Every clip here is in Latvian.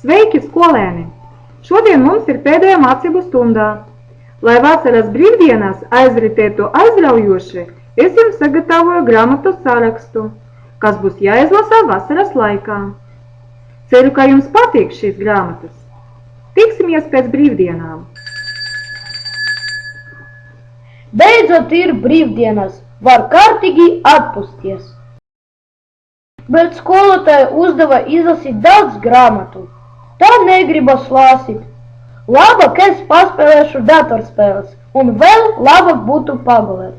Sveiki, skolēni! Šodien mums ir pēdējā mācību stundā. Lai vasaras brīvdienās aizritētu aizraujoši, es jums sagatavoju grāmatu sarakstu, kas būs jāizlasa vasaras laikā. Ceru, ka jums patīk šīs grāmatas. Tiksimies pēc brīvdienām! Beidzot ir brīvdienas, var kārtīgi atpusties. Bet skolotāja uzdeva izlasīt daudz grāmatu. Tā negribas lasīt. Labāk es paspēlēšu datorspēles, un vēl labāk būtu pagulēt.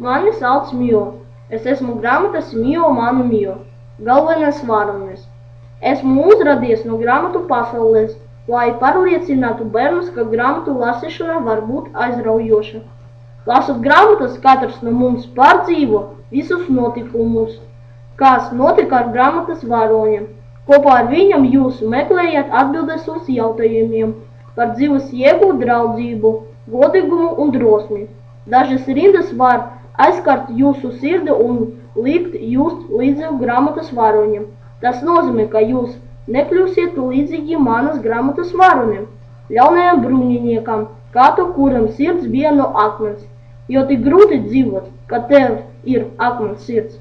Mani sauc Mio. Es esmu grāmatas Mio, manu Mio, galvenais varonis. Esmu uzradies no grāmatu pasaules, lai pārliecinātu bērnus, ka grāmatu lasīšana var būt aizraujoša. Lasot grāmatas, katrs no mums pārdzīvo visus notikumus, kas notika ar grāmatas varoņiem. Kopā ar viņam jūs meklējat atbildes uz jautājumiem par dzīves jēgu, draudzību, godīgumu un drosmi. Dažas rindas var aizskart jūsu sirdi un likt just līdzi grāmatas varoņiem. Tas nozīmē, ka jūs nekļūsiet līdzīgi manas grāmatas varonim, ļaunajam bruņiniekam, kādu, kuram sirds bija no akmens, jo tik grūti dzīvot, ka tev ir akmens sirds,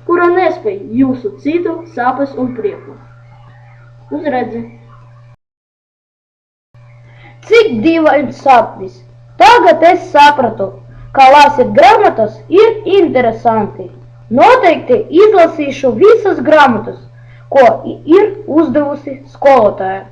kura nespēj jūsu citu sāpes un prieku. Uz redzi! Cik dīvains sapnis! Tagad es sapratu, ka lasīt grāmatas ir interesanti. Noteikti izlasīšu visas grāmatas, ko ir uzdevusi skolotāja.